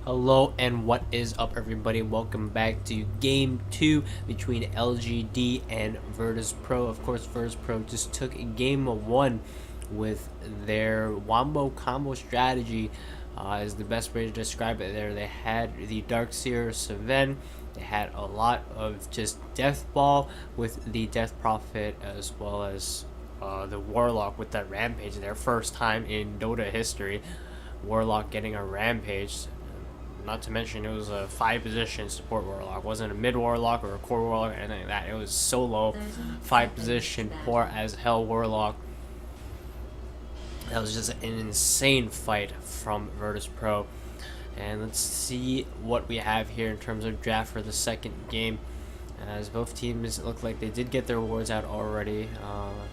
Hello and what is up, everybody? Welcome back to game 2 between LGD and Virtus.pro. Of course, Virtus.pro just took game 1 with their wombo combo strategy, is the best way to describe it. There they had the Darkseer Seven. They had a lot of just Death Ball with the Death Prophet, as well as the Warlock with that Rampage. Their first time in Dota history, Warlock getting a Rampage. Not to mention, it was a 5-position support Warlock. It wasn't a mid Warlock or a core Warlock or anything like that. It was solo 5-position poor as hell Warlock. That was just an insane fight from Virtus.pro. And let's see what we have here in terms of draft for the second game. As both teams look like they did get their wards out already.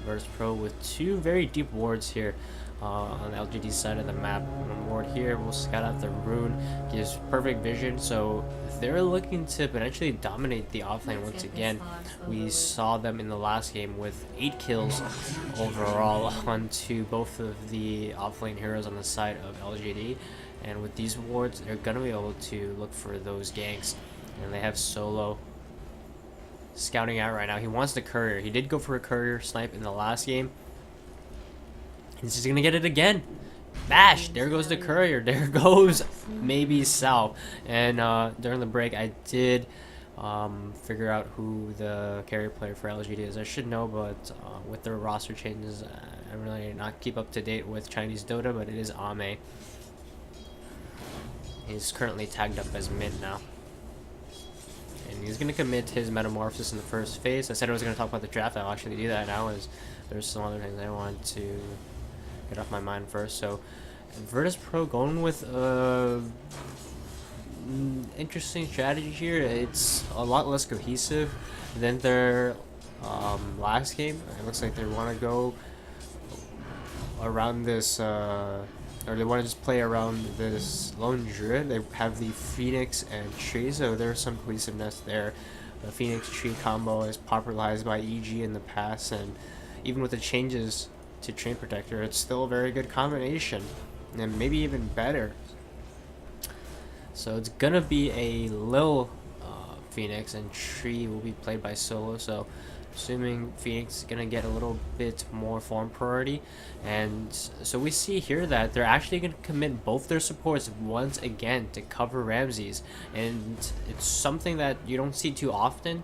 Virtus.pro with 2 very deep wards here. On the LGD side of the map. One ward here, we'll scout out the rune, gives perfect vision, so they're looking to potentially dominate the offlane once again. We saw them in the last game with 8 kills overall onto both of the offlane heroes on the side of LGD, and with these wards they're going to be able to look for those ganks. And they have Solo scouting out right now. He wants the courier. He did go for a courier snipe in the last game. He's gonna get it again. Bash! There goes the courier. There goes maybe Sal. And during the break, I did figure out who the carry player for LGD is. I should know, but with their roster changes, I really not keep up to date with Chinese Dota, but it is Ame. He's currently tagged up as mid now. And he's gonna commit his metamorphosis in the first phase. I said I was gonna talk about the draft. I'll actually do that now, as there's some other things I want to get off my mind first. So Virtus.pro going with interesting strategy here. It's a lot less cohesive than their last game. It looks like they want to go around this or they want to just play around this lone druid. They have the Phoenix and tree, so there's some cohesiveness there. The Phoenix tree combo is popularized by EG in the past, and even with the changes to Train Protector, it's still a very good combination, and maybe even better. So it's gonna be a Lil Phoenix, and Tree will be played by Solo, so assuming Phoenix is gonna get a little bit more form priority. And so we see here that they're actually gonna commit both their supports once again to cover Ramses, and it's something that you don't see too often,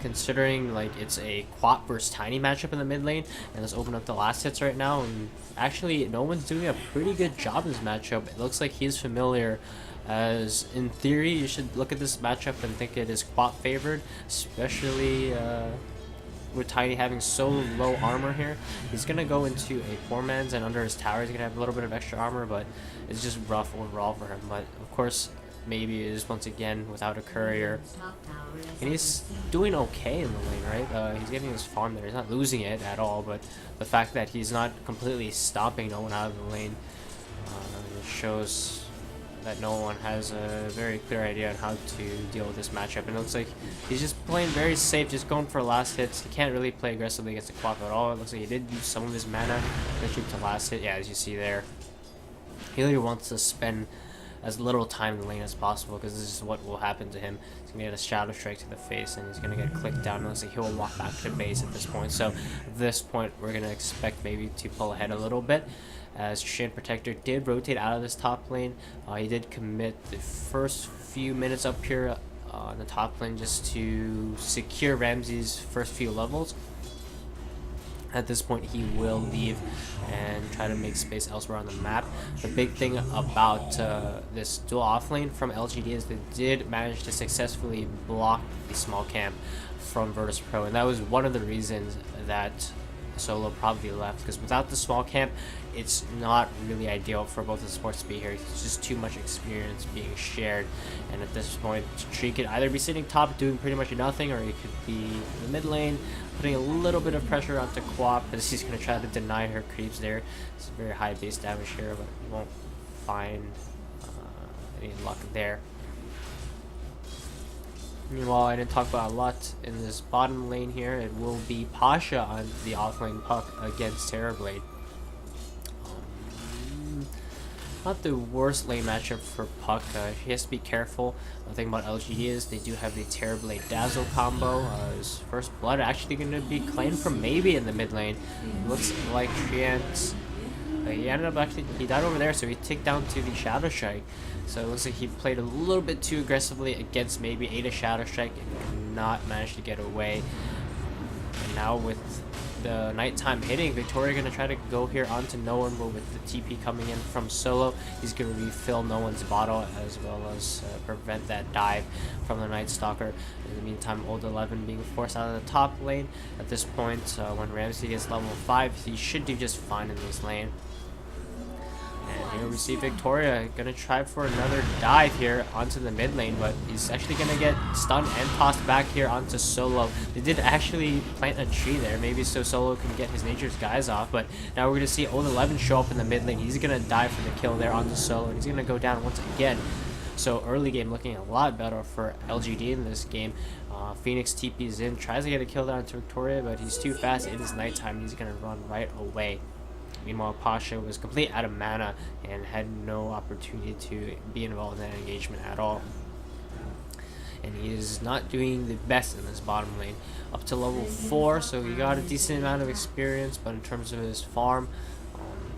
considering like it's a Quap versus Tiny matchup in the mid lane. And let's open up the last hits right now, and actually no one's doing a pretty good job in this matchup. It looks like he's familiar, as in theory you should look at this matchup and think it is Quap favored, especially with Tiny having so low armor here. He's gonna go into a poor man's, and under his tower he's gonna have a little bit of extra armor, but it's just rough overall for him. But of course, maybe it is once again without a courier, and he's doing okay in the lane, right? He's getting his farm there. He's not losing it at all, but the fact that he's not completely stopping no one out of the lane shows that no one has a very clear idea on how to deal with this matchup. And it looks like he's just playing very safe, just going for last hits. He can't really play aggressively against the Quap at all. It looks like he did use some of his mana to shoot to last hit. Yeah, as you see there, he really wants to spend as little time in the lane as possible, because this is what will happen to him. He's gonna get a Shadow Strike to the face, and he's gonna get clicked down. It looks like he'll walk back to base at this point. So at this point, we're gonna expect maybe to pull ahead a little bit, as Train Protector did rotate out of this top lane. He did commit the first few minutes up here on the top lane just to secure Ramsey's first few levels. At this point, he will leave and try to make space elsewhere on the map. The big thing about this dual offlane from LGD is they did manage to successfully block the small camp from Virtus.pro, and that was one of the reasons that Solo probably left, because without the small camp, it's not really ideal for both the supports to be here. It's just too much experience being shared, and at this point, Tree could either be sitting top doing pretty much nothing, or he could be in the mid lane putting a little bit of pressure onto Quap, as he's going to try to deny her creeps there. It's very high base damage here, but he won't find any luck there. Meanwhile, I didn't talk about a lot in this bottom lane here. It will be Pasha on the offlane puck against Terrorblade. not the worst lane matchup for Puck. He has to be careful. The thing about LGD is they do have the Terrorblade Dazzle combo. His first blood actually going to be claimed from maybe in the mid lane. Looks like Triant. He ended up he died over there, so he ticked down to the Shadow Strike. So it looks like he played a little bit too aggressively against maybe Ada Shadow Strike and could not manage to get away. And now with the nighttime hitting, Victoria going to try to go here onto no one, but with the TP coming in from solo, he's going to refill no one's bottle as well as prevent that dive from the Night Stalker. In the meantime, Old 11 being forced out of the top lane. At this point, when Ramsey gets level 5, he should do just fine in this lane. And here we see Victoria gonna try for another dive here onto the mid lane, but he's actually gonna get stunned and tossed back here onto Solo. They did actually plant a tree there, maybe so Solo can get his Nature's Guys off, but now we're gonna see Old 11 show up in the mid lane. He's gonna dive for the kill there onto Solo, and he's gonna go down once again. So early game looking a lot better for LGD in this game. Phoenix TP's in, tries to get a kill there onto Victoria, but he's too fast. It is nighttime, he's gonna run right away. Meanwhile, Pasha was completely out of mana and had no opportunity to be involved in that engagement at all. And he is not doing the best in this bottom lane. Up to level 4, so he got a decent amount of experience, but in terms of his farm,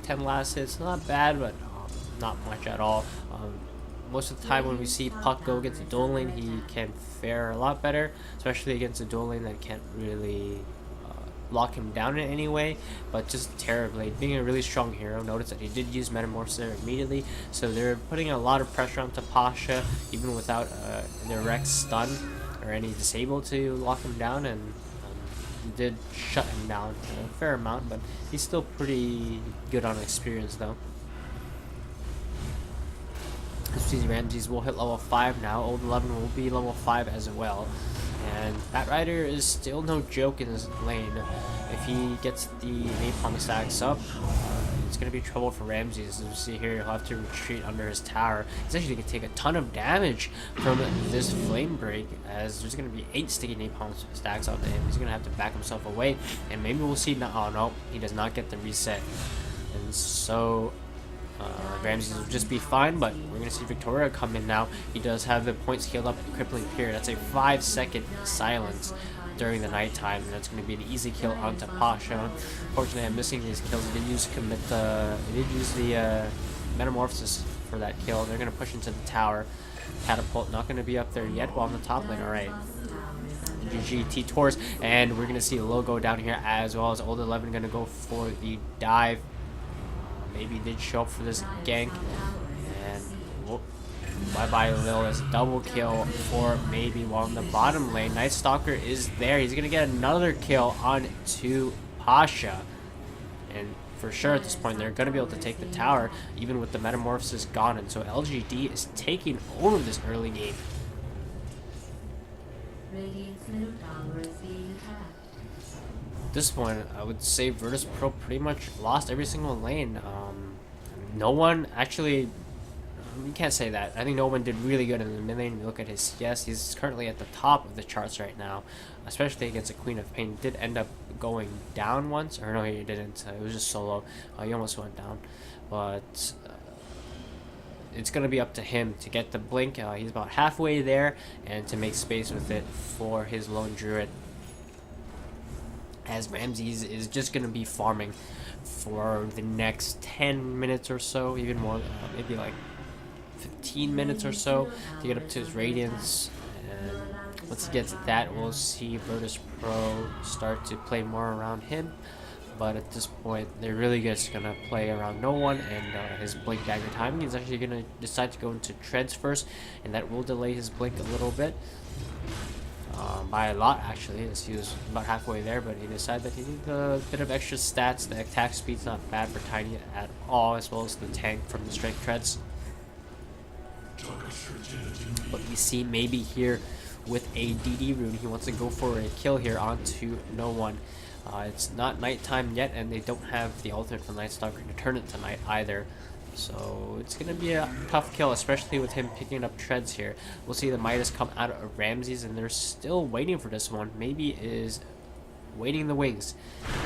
10 last hits, not bad, but not much at all. Most of the time when we see Puck go against a dual lane, he can fare a lot better, especially against a dual lane that can't really lock him down in any way, but just Terrorblade being a really strong hero. Notice that he did use Metamorphosis there immediately, so they're putting a lot of pressure onto Pasha even without a direct stun or any disable to lock him down, and did shut him down a fair amount, but he's still pretty good on experience though. These Ramses will hit level 5 now. Old 11 will be level 5 as well. And Bat Rider is still no joke in this lane. If he gets the napalm stacks up, it's going to be trouble for Ramses. As you see here, he'll have to retreat under his tower. He's actually going to take a ton of damage from this flame break, as there's going to be 8 sticky napalm stacks onto him. He's going to have to back himself away, and maybe we'll see. Oh no, he does not get the reset. And so Ramses will just be fine, but we're going to see Victoria come in now. He does have the points healed up in crippling period. That's a 5-second silence during the nighttime, and that's going to be an easy kill onto Pasha. Unfortunately, I'm missing these kills. He did use the Metamorphosis for that kill. They're going to push into the tower. Catapult not going to be up there yet, while on the top lane. Alright. GG T-Tors, and we're going to see a logo down here as well as Old 11 going to go for the dive. Maybe did show up for this gank, and whoop, bye-bye Lil as a double kill for maybe, while in the bottom lane, Night Stalker is there. He's gonna get another kill on to Pasha, and for sure at this point they're gonna be able to take the tower even with the Metamorphosis gone, and so LGD is taking over this early game. At this point, I would say Virtus Pro pretty much lost every single lane. No one actually, you can't say that. I think no one did really good in the mid lane. If you look at his CS, he's currently at the top of the charts right now, especially against a Queen of Pain. He did end up going down once, or no, he didn't. It was just solo. He almost went down, but it's going to be up to him to get the blink. He's about halfway there, and to make space with it for his lone druid, as Ramses is just going to be farming for the next 10 minutes or so, even more, maybe like 15 minutes or so to get up to his Radiance. And once he gets that, we'll see Virtus Pro start to play more around him. But at this point, they're really just going to play around no one, and his Blink Dagger timing is actually going to decide to go into Treads first, and that will delay his Blink a little bit. By a lot actually, as he was about halfway there, but he decided that he needed a bit of extra stats. The attack speed's not bad for Tiny at all, as well as the tank from the Strength Treads. But we see maybe here with a DD rune, he wants to go for a kill here onto no one. It's not nighttime yet, and they don't have the ultimate from Night Stalker to turn it to night either. So it's going to be a tough kill, especially with him picking up Treads here. We'll see the Midas come out of Ramses, and they're still waiting for this one. Maybe is waiting in the wings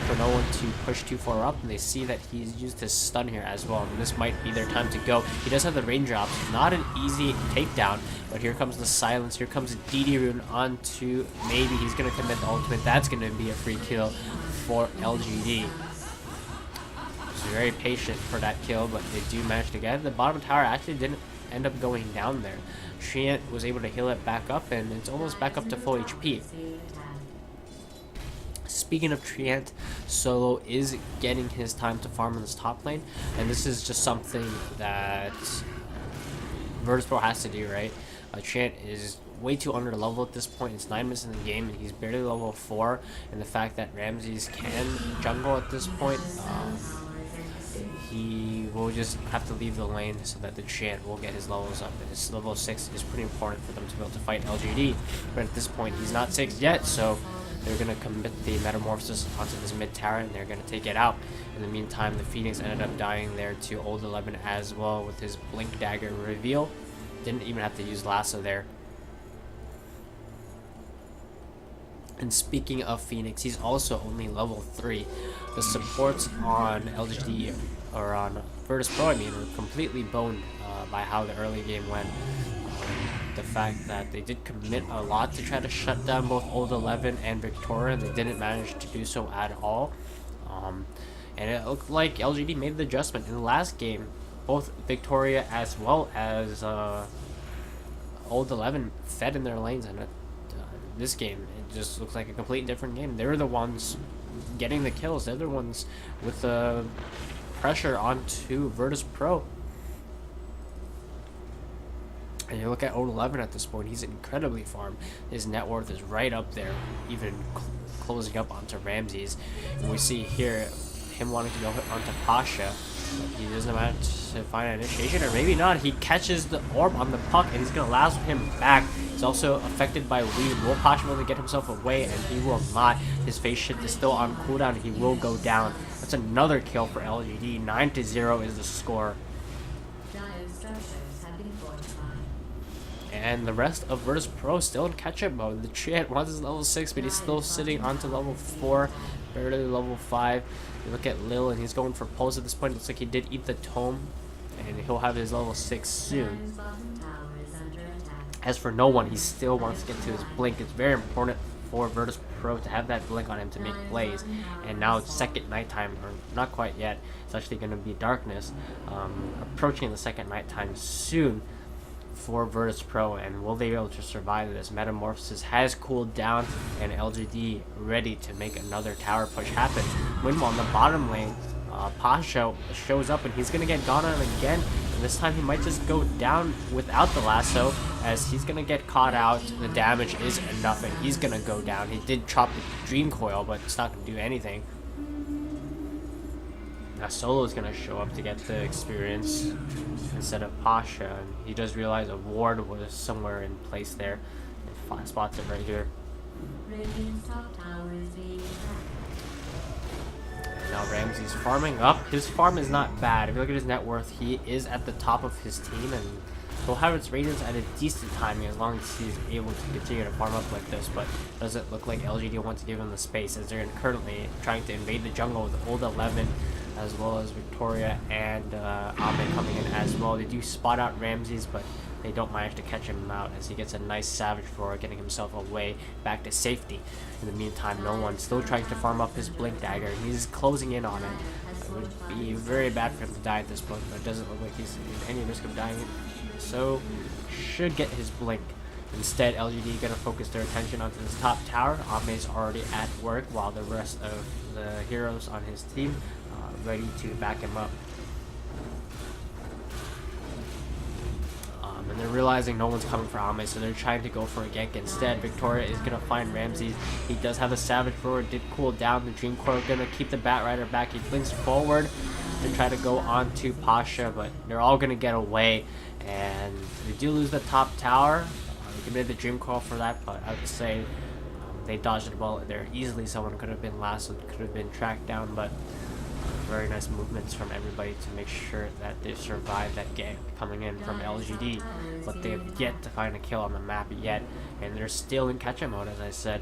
for no one to push too far up, and they see that he's used his stun here as well, and this might be their time to go. He does have the raindrops, not an easy takedown, but here comes the silence. Here comes DD rune onto, maybe he's going to commit the ultimate. That's going to be a free kill for LGD. He's very patient for that kill, but they do manage to get it. The bottom tower actually didn't end up going down there. Treant was able to heal it back up, and it's almost back up to full HP. Speaking of Treant, Solo is getting his time to farm in this top lane, and this is just something that Virtus.pro has to do, right? Treant is way too under level at this point. It's 9 minutes in the game, and he's barely level 4, and the fact that Ramses can jungle at this point, he will just have to leave the lane so that the Treant will get his levels up. And his level 6 is pretty important for them to be able to fight LGD, but at this point he's not 6 yet, so they're going to commit the Metamorphosis onto this mid tower, and they're going to take it out. In the meantime, the Phoenix ended up dying there to Old 11 as well with his Blink Dagger reveal. Didn't even have to use Lasso there. And speaking of Phoenix, he's also only level 3. The supports on LGD, or on Virtus.pro, I mean, were completely boned by how the early game went. The fact that they did commit a lot to try to shut down both Old 11 and Victoria, and they didn't manage to do so at all. And it looked like LGD made the adjustment. In the last game, both Victoria as well as Old 11 fed in their lanes, and this game, it just looks like a completely different game. They're the ones getting the kills. They're the ones with the pressure onto Virtus.pro. And you look at Old 11 at this point, he's incredibly farmed. His net worth is right up there, even closing up onto Ramses. And we see here him wanting to go onto Pasha, but he doesn't manage to find an initiation, or maybe not. He catches the orb on the puck, and he's going to lasso him back. He's also affected by weed. Will Pasha be able to get himself away? And he will not. His face shift is still on cooldown, and he will go down. That's another kill for LGD. 9-0 is the score. And the rest of Virtus.pro still in catch-up mode. The Treant wants his level 6, but he's still sitting onto level 4, barely level 5. You look at Lil, and he's going for Pulse at this point. It looks like he did eat the Tome, and he'll have his level 6 soon. As for no one, he still wants to get to his Blink. It's very important for Virtus.pro to have that Blink on him to make plays. And now it's second nighttime, or not quite yet. It's actually going to be darkness. Approaching the second nighttime soon for Virtus.pro, and will they be able to survive this? Metamorphosis has cooled down, and LGD ready to make another tower push happen. Meanwhile, on the bottom lane, Pasha shows up, and he's going to get gone on again, and this time he might just go down without the lasso, as he's going to get caught out. The damage is enough, and he's going to go down. He did chop the Dream Coil, but it's not going to do anything. Now Solo is going to show up to get the experience instead of Pasha, and he does realize a ward was somewhere in place there, and spots it right here. Now Ramsey's farming up. His farm is not bad. If you look at his net worth, he is at the top of his team, and he'll have its Radiance at a decent timing as long as he's able to continue to farm up like this. But doesn't look like LGD wants to give him the space, as they're currently trying to invade the jungle with Old 11, as well as Victoria and Ame coming in as well. They do spot out Ramses, but they don't manage to catch him out, as he gets a nice Savage Roar, getting himself away back to safety. In the meantime, no one's still trying to farm up his Blink Dagger. He's closing in on it. It would be very bad for him to die at this point, but it doesn't look like he's in any risk of dying, so should get his Blink. Instead, LGD gonna focus their attention onto this top tower. Ame's already at work, while the rest of the heroes on his team ready to back him up. And they're realizing no one's coming for Ame, so they're trying to go for a gank instead. Victoria is gonna find Ramses. He does have a Savage Roar, did cool down. The Dream Coil gonna keep the Bat Rider back. He blinks forward to try to go on to Pasha, but they're all gonna get away, and they do lose the top tower. They committed the Dream Coil for that, but I would say they dodged the bullet there easily. Someone could have been lassoed, could have been tracked down, but Very nice movements from everybody to make sure that they survive that gank coming in from LGD, but they have yet to find a kill on the map yet, and they're still in catch-up mode, as I said.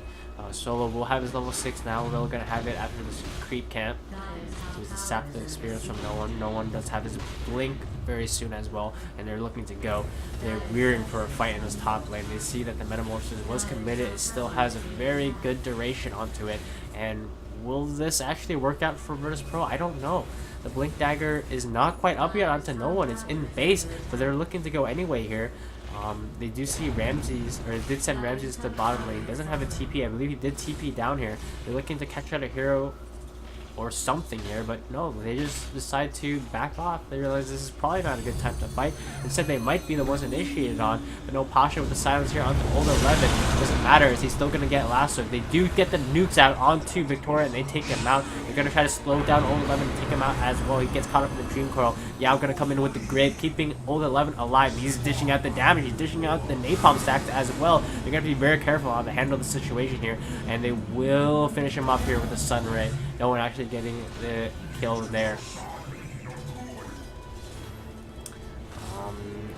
Solo will have his level 6 now. They're going to have it after this creep camp. So he's sapped the experience from no one. No one does have his blink very soon as well, and they're looking to go. They're rearing for a fight in this top lane. They see that the Metamorphosis was committed. It still has a very good duration onto it, and will this actually work out for Virtus Pro? I don't know. The Blink Dagger is not quite up yet onto no one. It's in base, but they're looking to go anyway here. They do see Ramses, or did send Ramses to the bottom lane. Doesn't have a TP. I believe he did TP down here. They're looking to catch out a hero or something here, but no, they just decide to back off. They realize this is probably not a good time to fight. Instead, they might be the ones initiated on, but no, Pasha with the silence here onto old 11. Doesn't matter, as he's still going to get lassoed. They do get the nukes out onto Victoria, and they take him out. They're going to try to slow down old 11 and take him out as well. He gets caught up in the Dream Coil. Yao going to come in with the Grave, keeping old 11 alive. He's dishing out the damage. He's dishing out the Napalm stacks as well. They're going to be very careful how to handle the situation here, and they will finish him off here with the Sun Ray. No one actually getting the kill there.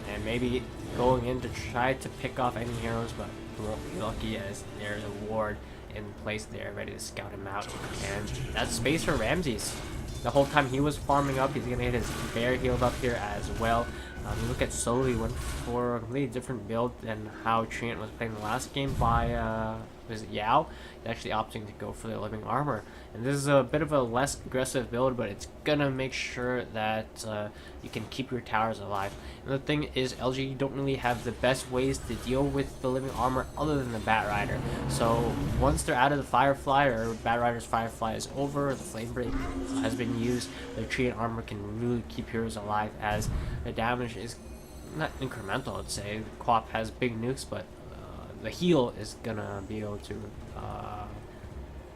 And maybe going in to try to pick off any heroes, but we won't be lucky as there's a ward in place there ready to scout him out. And that's space for Ramses. The whole time he was farming up, he's going to get his bear healed up here as well. You look at Solo, he went for a completely different build than how Treant was playing the last game by was it Yao? He's actually opting to go for the living armor. And this is a bit of a less aggressive build, but it's gonna make sure that you can keep your towers alive. And the thing is, LG don't really have the best ways to deal with the living armor other than the Bat Rider. So once they're out of the Firefly, or Bat Rider's Firefly is over, the Flame Break has been used, the Treant armor can really keep heroes alive, as the damage is not incremental, I'd say. Quap has big nukes, but the heal is gonna be able to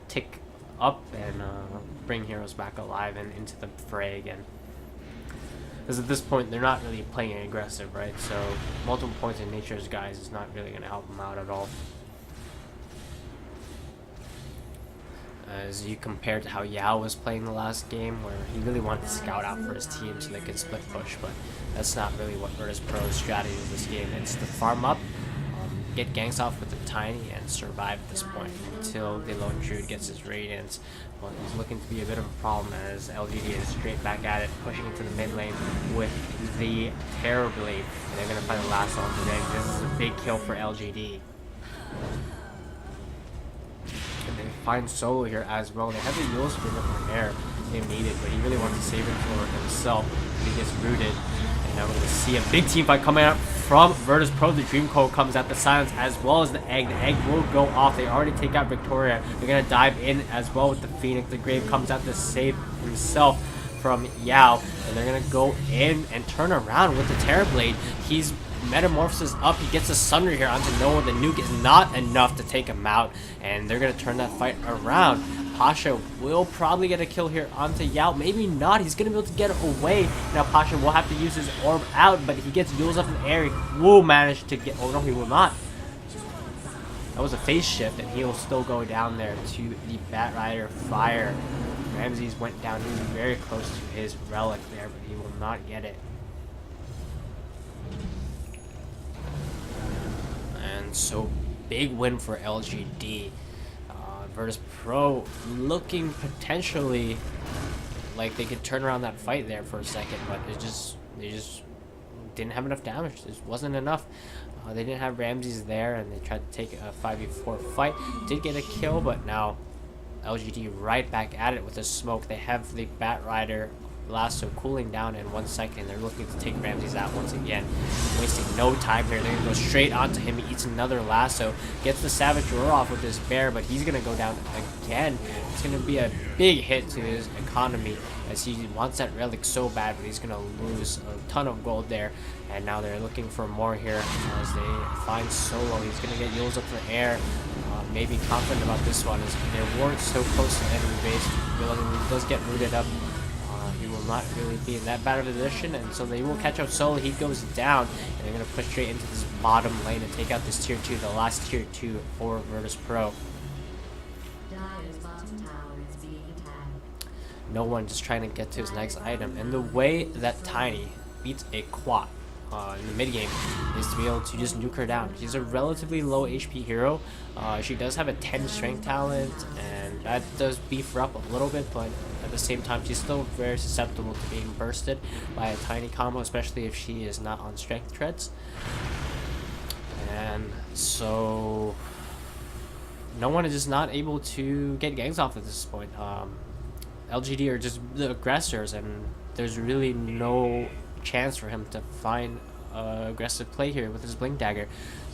tick up and bring heroes back alive and into the fray again. Because at this point, they're not really playing aggressive, right? So multiple points in nature's guys is not really gonna help them out at all. As you compare to how Yao was playing the last game, where he really wanted to scout out for his team so they could split push, but that's not really what Virtus Pro's strategy of this game. It's to farm up, get ganks off with the Tiny, and survive at this point until the Lone Druid gets his Radiance. Well, he's looking to be a bit of a problem as LGD is straight back at it, pushing into the mid lane with the Terror Blade, and they're going to find the last one today. This is a big kill for LGD. And they find Solo here as well. They have the Yule Spinner for air they needed, but he really wants to save it for himself. He gets rooted, and now we're going to see a big team fight coming out from Virtus Pro. The Dream Coil comes out, the silence as well as the egg. The egg will go off. They already take out Victoria. They're going to dive in as well with the Phoenix. The Grave comes out to save himself from Yao, and they're going to go in and turn around with the Terror Blade. He's Metamorphosis up, he gets a Sunder here onto Noah. The nuke is not enough to take him out, and they're going to turn that fight around. Pasha will probably get a kill here onto Yao. Maybe not. He's going to be able to get away. Now Pasha will have to use his orb out, but he gets Yules up in the air. He will manage to get... Oh no, he will not. That was a phase shift, and he will still go down there to the Bat Rider Fire. Ramses went down. He was very close to his relic there, but he will not get it. And so, big win for LGD. Virtus Pro looking potentially like they could turn around that fight there for a second, but they just didn't have enough damage. There wasn't enough. They didn't have Ramses there, and they tried to take a 5v4 fight. Did get a kill, but now LGD right back at it with a smoke. They have the Bat Rider lasso cooling down in 1 second. They're looking to take Ramses out once again, wasting no time here. They're gonna go straight onto him. He eats another lasso, gets the Savage Roar off with his bear, but he's gonna go down again. It's gonna be a big hit to his economy, as he wants that relic so bad, but he's gonna lose a ton of gold there. And now they're looking for more here as they find Solo. He's gonna get Yules up in the air. Maybe confident about this one, as their ward's so close to the enemy base. He does get rooted up. He will not really be in that bad of a position, and so they will catch up Solo. He goes down, and they're going to push straight into this bottom lane and take out this tier 2, the last tier 2 for Virtus Pro. no one just trying to get to his next item. And the way that Tiny beats a Quat in the mid game is to be able to just nuke her down. She's a relatively low HP hero. She does have a 10 strength talent, and that does beef her up a little bit, but at the same time she's still very susceptible to being bursted by a Tiny combo, especially if she is not on strength treads. And so no one is just not able to get ganks off at this point. LGD are just the aggressors, and there's really no chance for him to find aggressive play here with his Blink Dagger.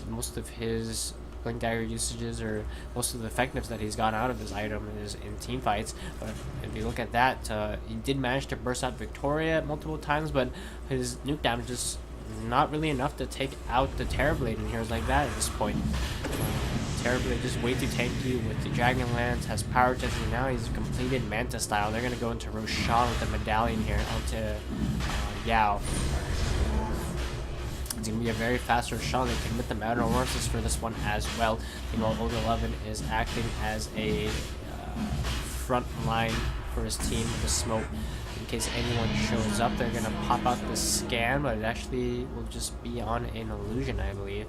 Most of his Blink Dagger usages, or most of the effectiveness that he's gotten out of his item, is in team fights. But if you look at that, he did manage to burst out Victoria multiple times, but his nuke damage is not really enough to take out the Terrorblade in heroes like that at this point. Terrorblade just way too tanky with the Dragon Lance, has power testing now. He's completed Manta style. They're gonna go into Roshan with the medallion here onto Yao. It's gonna be a very fast Roshan. They commit the Metamorphosis for this one as well. Meanwhile, Old 11 is acting as a front line for his team with the smoke. In case anyone shows up, they're gonna pop out the scan, but it actually will just be on an illusion, I believe.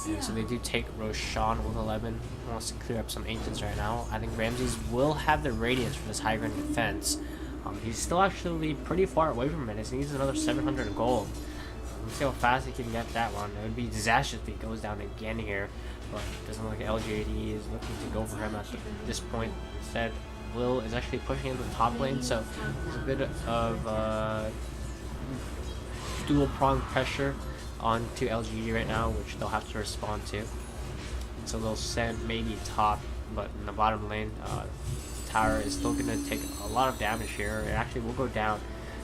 And so they do take Roshan with 11. Wants to clear up some Ancients right now. I think Ramses will have the Radiance for this high ground defense. He's still actually pretty far away from it. He needs another 700 gold. Let's see how fast he can get that one. It would be disastrous if he goes down again here. But it doesn't look like LGD is looking to go for him at this point. Instead, Will is actually pushing into the top lane. So there's a bit of dual prong pressure onto LGD right now, which they'll have to respond to. So they'll send maybe top, but in the bottom lane, tower is still going to take a lot of damage here. It actually will go down.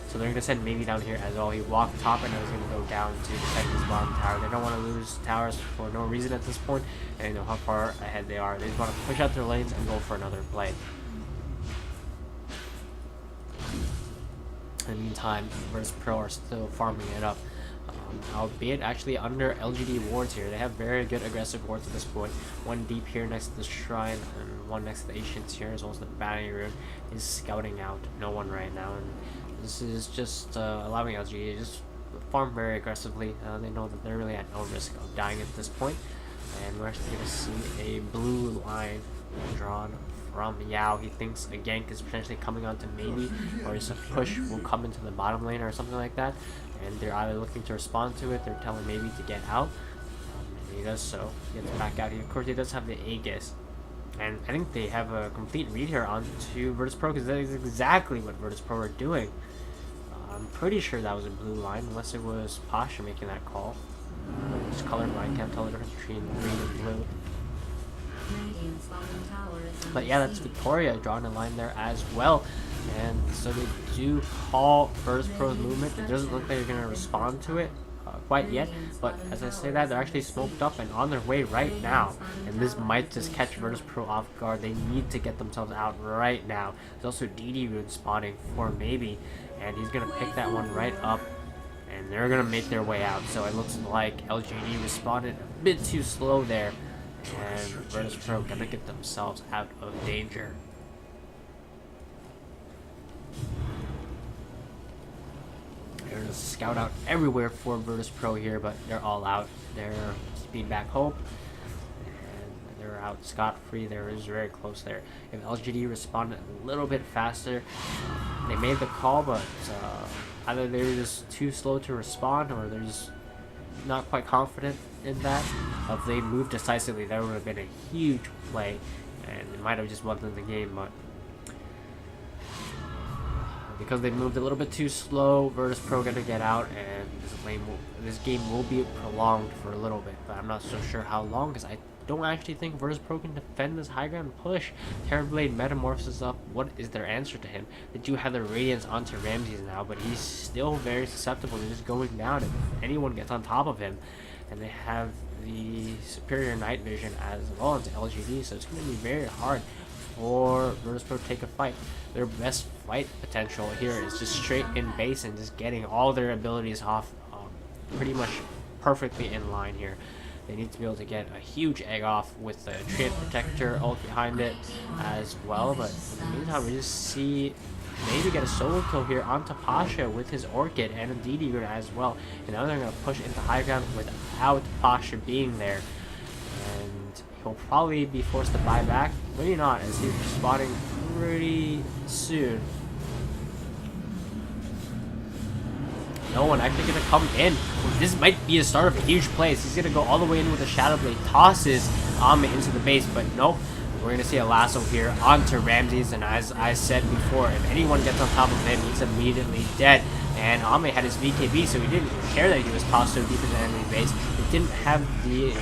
So they're going to send maybe down here as well. He walked top and now he's going to go down to defend his bottom tower. They don't want to lose towers for no reason at this point, and they know how far ahead they are. They just want to push out their lanes and go for another play. In the meantime, Virtus Pro are still farming it up. Albeit actually under LGD wards here. They have very good aggressive wards at this point. One deep here next to the shrine, and one next to the Ancients here, as well as the Bounty Rune is scouting out no one right now. And this is just allowing LGD to just farm very aggressively. They know that they're really at no risk of dying at this point. And we're actually going to see a blue line drawn from Yao. He thinks a gank is potentially coming onto maybe, or just a push will come into the bottom lane or something like that. And they're either looking to respond to it, they're telling maybe to get out. And he does so. He gets back out here. Of course, he does have the Aegis. And I think they have a complete read here onto Virtus Pro, because that is exactly what Virtus Pro are doing. I'm pretty sure that was a blue line, unless it was Pasha making that call. Just colorblind, can't tell the difference between green and blue. But yeah, that's Victoria drawing a line there as well. And so they do call Virtus Pro's movement. It doesn't look like they're going to respond to it quite yet, but as I say that, they're actually smoked up and on their way right now. And this might just catch Virtus Pro off guard. They need to get themselves out right now. There's also DD Rune spawning for maybe, and he's going to pick that one right up. And they're going to make their way out. So it looks like LGD responded a bit too slow there. And Virtus Pro gonna get themselves out of danger. There's a scout out everywhere for Virtus Pro here, but they're all out. They're speed back hope, and they're out scot-free. There is very close there. If LGD responded a little bit faster, they made the call, but either they were just too slow to respond, or they're just not quite confident in that. If they moved decisively, that would have been a huge play, and it might have just won them the game. But because they moved a little bit too slow, Virtus Pro gonna get out, and this game will be prolonged for a little bit. But I'm not so sure how long, because I don't actually think Virtus Pro can defend this high ground push. Terrorblade metamorphoses up. What is their answer to him? They do have the Radiance onto Ramses now, but he's still very susceptible to just going down if anyone gets on top of him. And they have the superior night vision as well into LGD, so it's going to be very hard for Virtus Pro to take a fight. Their best fight potential here is just straight in base and just getting all their abilities off pretty much perfectly in line here. They need to be able to get a huge egg off with the Treant Protector ult behind it as well. But in the meantime, we just see maybe get a solo kill here onto Pasha with his Orchid and a DD as well. And now they're going to push into high ground without Pasha being there. And he'll probably be forced to buy back. Maybe not, as he's spawning pretty soon. No one actually going to come in. This might be a start of a huge play. He's going to go all the way in with a Shadow Blade. Tosses Ame into the base, but nope. We're going to see a lasso here onto Ramses, and as I said before, if anyone gets on top of him, he's immediately dead. And Ame had his BKB, so he didn't care that he was tossed so deep into the enemy base. He didn't have the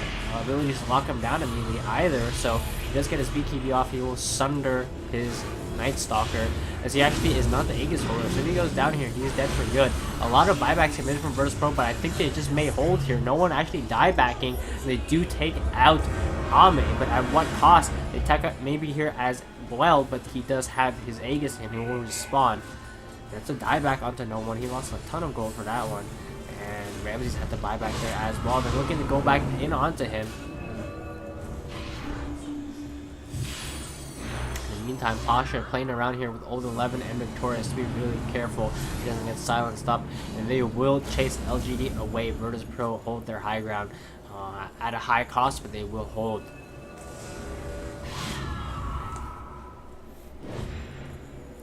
ability to lock him down immediately either, so he does get his BKB off. He will sunder his Night Stalker, as he actually is not the Aegis holder, so if he goes down here, he's dead for good. A lot of buybacks come in from Virtus Pro, but I think they just may hold here. No one actually die backing. They do take out Ame, but at what cost? They take out maybe here as well, but he does have his Aegis and he will respawn. That's a dieback onto no one. He lost a ton of gold for that one. And Ramses had to buy back there as well. They're looking to go back in onto him. In the meantime, Pasha playing around here with Old 11 and Victorious to be really careful. He doesn't get silenced up. And they will chase LGD away. Virtus Pro hold their high ground at a high cost, but they will hold.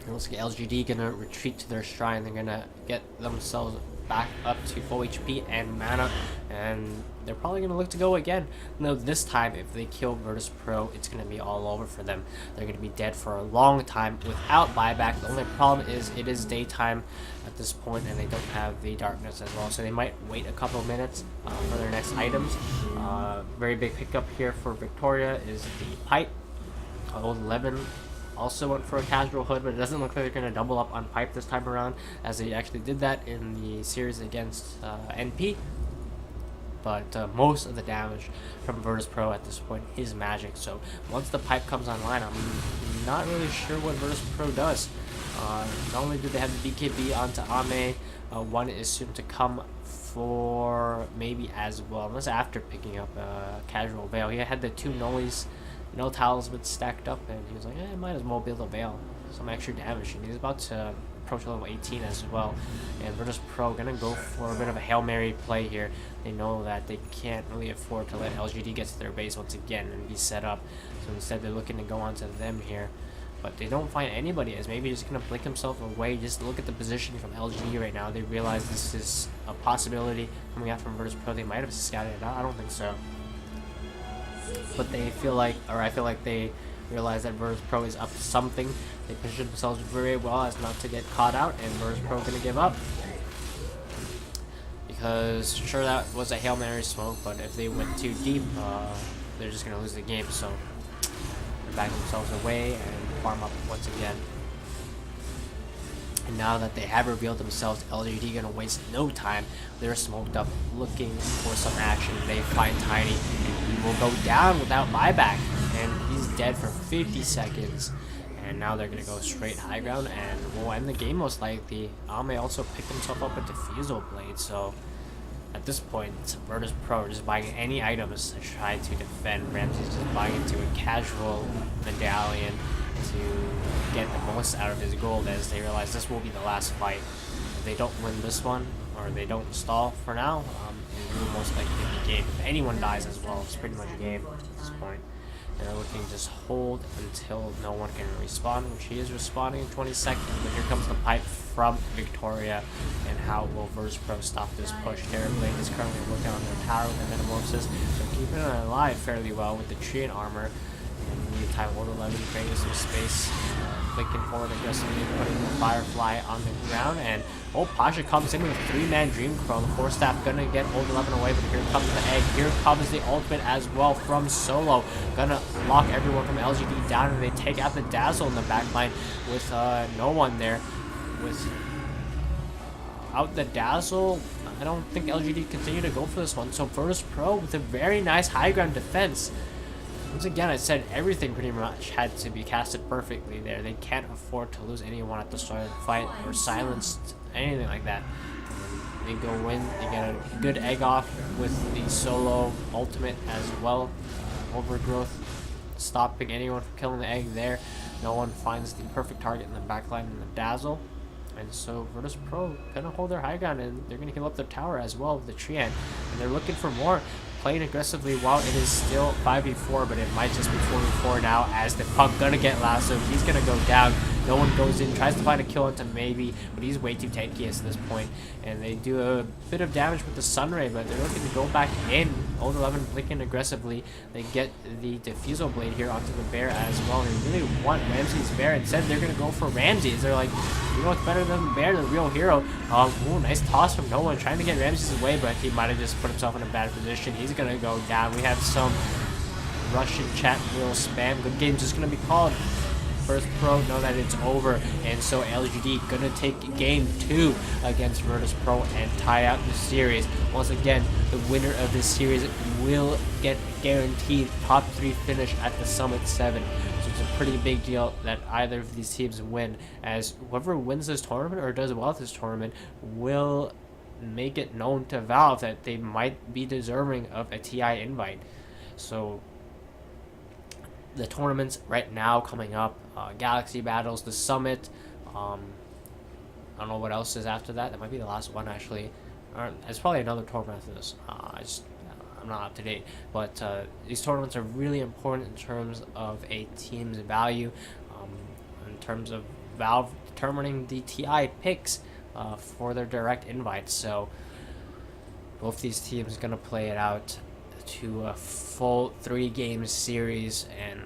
It looks like LGD gonna retreat to their shrine. They're gonna get themselves back up to full HP and mana, and they're probably gonna look to go again. No, this time if they kill Virtus Pro, it's gonna be all over for them. They're gonna be dead for a long time without buyback. The only problem is it is daytime at this point, and they don't have the darkness as well, so they might wait a couple of minutes for their next items. Very big pickup here for Victoria is the pipe. Old 11 also went for a casual hood, but it doesn't look like they're going to double up on pipe this time around, as they actually did that in the series against NP. But most of the damage from Virtus Pro at this point is magic, so once the pipe comes online, I'm not really sure what Virtus Pro does. Not only do they have the BKB onto Ame, one is soon to come for maybe as well, unless after picking up casual Veil. He had the two Nollies, no talisman stacked up, and he was like, I might as well build a Veil, some extra damage, and he's about to approach level 18 as well. And Virtus Pro gonna go for a bit of a Hail Mary play here. They know that they can't really afford to let LGD get to their base once again and be set up, so instead they're looking to go onto them here. But they don't find anybody, as maybe just gonna blink himself away. Just look at the position from LGD right now. They realize this is a possibility coming out from Virtus Pro. They might have scouted it out. I don't think so. But they feel like, or I feel like they realize that Virtus Pro is up to something. They position themselves very well as not to get caught out, and Virtus Pro gonna give up. Because sure, that was a Hail Mary smoke, but if they went too deep, they're just gonna lose the game. So they're backing themselves away and farm up once again. And now that they have revealed themselves, LGD gonna waste no time. They're smoked up, looking for some action. They find Tiny, and he will go down without buyback, and he's dead for 50 seconds. And now they're gonna go straight high ground, and will end the game most likely. Ame also picked himself up a Diffusal Blade, so at this point, Virtus Pro are just buying any items to try to defend. Ramsey's just buying into a casual medallion to get the most out of his gold, as they realize this will be the last fight. If they don't win this one, or they don't stall for now, it will most likely be game. If anyone dies as well, it's pretty much game at this point. And they're looking to just hold until no one can respawn, which he is respawning in 20 seconds. But here comes the pipe from Victoria, and how will Virtus Pro stop this push? Terrorblade is currently working on their power and Metamorphosis, so keeping it alive fairly well with the Treant armor. In the meantime, World 11 creating some space, clicking forward aggressively, putting the Firefly on the ground, and Old Pasha comes in with a 3-man Dream Crow. The 4-staff gonna get Old 11 away, but here comes the egg. Here comes the ultimate as well from Solo. Gonna lock everyone from LGD down, and they take out the Dazzle in the backline with no one there. Without the Dazzle, I don't think LGD continue to go for this one. So Virtus Pro with a very nice high ground defense. Once again, I said everything pretty much had to be casted perfectly there. They can't afford to lose anyone at the start of the fight or silenced, anything like that. they go in. They get a good egg off with the solo ultimate as well. Overgrowth, stopping anyone from killing the egg there. No one finds the perfect target in the backline in the dazzle. And so Virtus Pro gonna hold their high ground, and they're gonna heal up their tower as well with the Treant. And they're looking for more, playing aggressively while it is still 5v4, but it might just be 4v4 now as the Puck gonna get lassoed. He's gonna go down. No one goes in, tries to find a kill into maybe, but he's way too tanky at this point. And they do a bit of damage with the Sunray, but they're looking to go back in. Old 11 blinking aggressively. They get the Diffusal Blade here onto the Bear as well. They really want Ramsey's Bear. Instead, they're going to go for Ramsey's. They're like, you know what's better than the Bear, the real hero. Ooh, nice toss from Nolan, trying to get Ramsey's away, but he might have just put himself in a bad position. He's going to go down. We have some Russian chat wheel spam. Good game's just going to be called. First Pro know that it's over, and so LGD gonna take game 2 against Virtus Pro and tie out the series. Once again, the winner of this series will get guaranteed top 3 finish at the Summit 7. So it's a pretty big deal that either of these teams win, as whoever wins this tournament or does well at this tournament will make it known to Valve that they might be deserving of a TI invite. So the tournaments right now coming up, Galaxy Battles, the Summit, I don't know what else is after that. That might be the last one, actually. Or there's probably another tournament after this. I'm not up to date. But these tournaments are really important in terms of a team's value, in terms of Valve determining the TI picks for their direct invites. So both these teams are going to play it out to a full 3-game series, and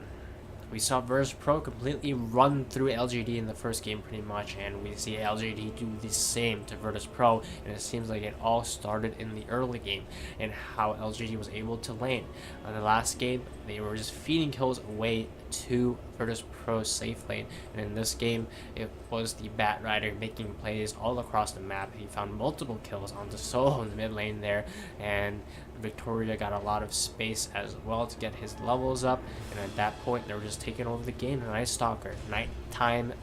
we saw Virtus Pro completely run through LGD in the first game pretty much, and we see LGD do the same to Virtus Pro, and it seems like it all started in the early game and how LGD was able to lane. In the last game, they were just feeding kills away to Virtus Pro's safe lane, and in this game, it was the Bat Rider making plays all across the map. He found multiple kills on the solo in the mid lane there, and Victoria got a lot of space as well to get his levels up, and at that point they were just taking over the game. Night Stalker, nighttime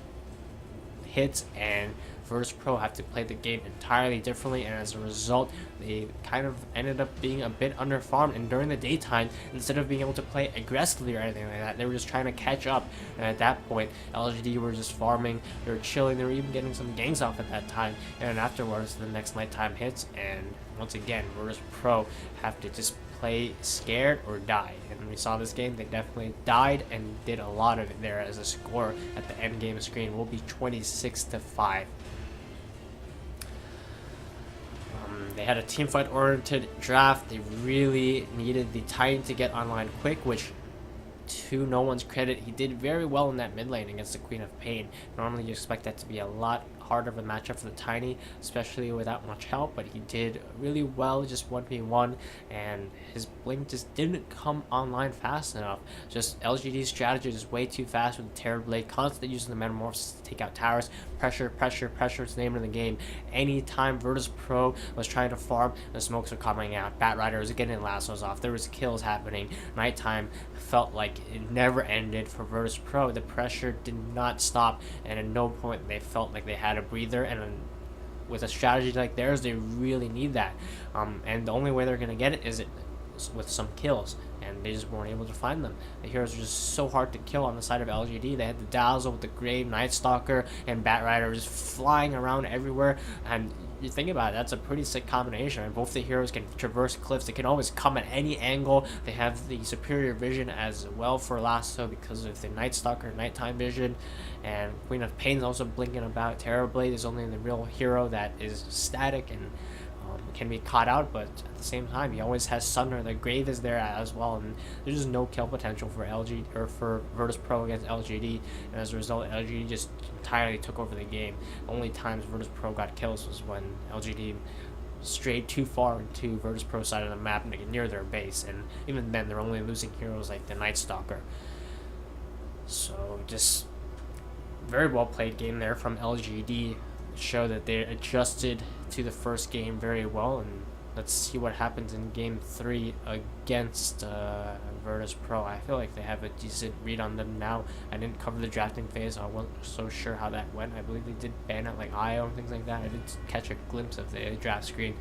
hits, and Virtus Pro have to play the game entirely differently, and as a result they kind of ended up being a bit underfarmed, and during the daytime, instead of being able to play aggressively or anything like that, they were just trying to catch up. And at that point, LGD were just farming, they were chilling, they were even getting some ganks off at that time, and then afterwards the next nighttime hits, and once again Virtus Pro have to just play scared or die. And we saw this game, they definitely died and did a lot of it there, as a score at the end game screen will be 26-5. They had a teamfight oriented draft. They really needed the Titan to get online quick, which to no one's credit, he did very well in that mid lane against the Queen of Pain. Normally you expect that to be a lot harder of a matchup for the Tiny, especially without much help, but he did really well, just 1v1, and his blink just didn't come online fast enough. Just LGD's strategy is way too fast with the Terror Blade, constantly using the Metamorphosis to take out towers. Pressure, pressure, pressure, it's the name of the game. Anytime Virtus Pro was trying to farm, the smokes were coming out, Bat Rider was getting lassos off, there was kills happening. Nighttime felt like it never ended for Virtus Pro. The pressure did not stop, and at no point they felt like they had a breather, and with a strategy like theirs, they really need that. And the only way they're going to get it is with some kills, and they just weren't able to find them. The heroes were just so hard to kill on the side of LGD. They had the Dazzle with the Grave, Night Stalker, and Bat Rider just flying around everywhere, and you think about it, that's a pretty sick combination. And both the heroes can traverse cliffs, they can always come at any angle. They have the superior vision as well for lasso because of the Night Stalker nighttime vision, and Queen of Pain's also blinking about. Terror Blade is only the real hero that is static and can be caught out, but at the same time he always has Sunder. The Grave is there as well, and there's just no kill potential for LG or for Virtus Pro against LGD, and as a result LGD just entirely took over the game. The only times Virtus Pro got kills was when LGD strayed too far into Virtus Pro side of the map near their base, and even then they're only losing heroes like the Night Stalker. So just very well played game there from LGD. Show that they adjusted to the first game very well, and let's see what happens in game 3 against Virtus Pro. I feel like they have a decent read on them now. I didn't cover the drafting phase, so I wasn't so sure how that went. I believe they did ban out like IO and things like that. I did catch a glimpse of the draft screen.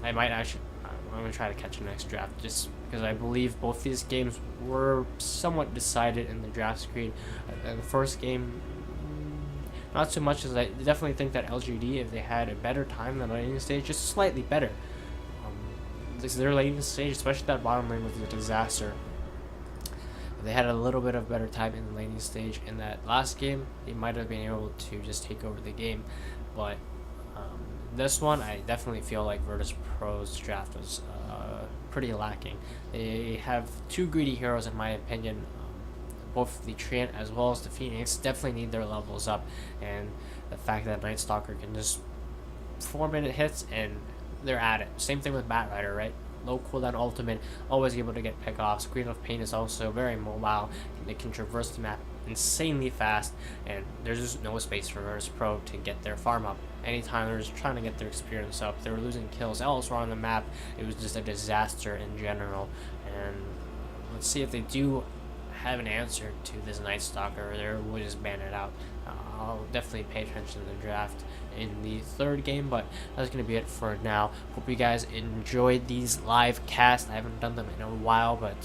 I might actually, I'm going to try to catch the next draft just because I believe both these games were somewhat decided in the draft screen. The first game, not so much, as I definitely think that LGD, if they had a better time than the laning stage, just slightly better. Their laning stage, especially that bottom lane, was a disaster. They had a little bit of better time in the laning stage in that last game. They might have been able to just take over the game, but this one, I definitely feel like Virtus Pro's draft was pretty lacking. They have two greedy heroes, in my opinion. Both the Treant as well as the Phoenix definitely need their levels up, and the fact that Night Stalker can just 4-minute hits and they're at it. Same thing with Batrider, right? Low cooldown ultimate, always able to get pick offs. Screen of Pain is also very mobile. They can traverse the map insanely fast, and there's just no space for Virtus Pro to get their farm up. Anytime they're just trying to get their experience up, they were losing kills elsewhere on the map. It was just a disaster in general. And let's see if they do have an answer to this Night Stalker, or we'll just ban it out. I'll definitely pay attention to the draft in the third game, but that's going to be it for now. Hope you guys enjoyed these live casts. I haven't done them in a while, but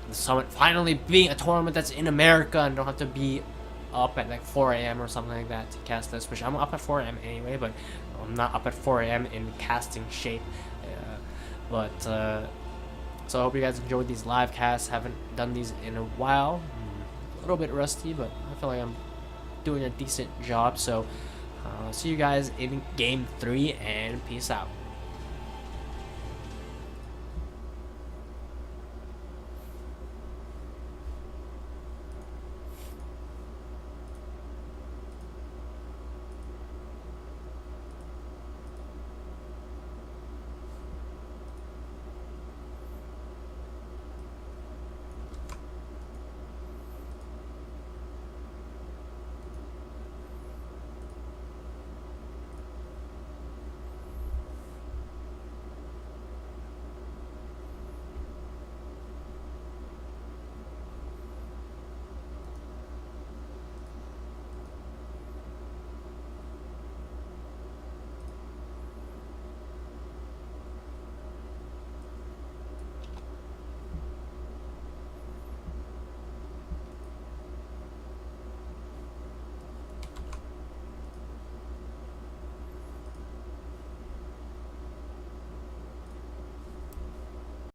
the summit finally being a tournament that's in America and don't have to be up at like 4 a.m. or something like that to cast this, which I'm up at 4 a.m. anyway, but I'm not up at 4 a.m. in casting shape. So I hope you guys enjoyed these live casts. Haven't done these in a while. A little bit rusty, but I feel like I'm doing a decent job. So see you guys in game 3, and peace out.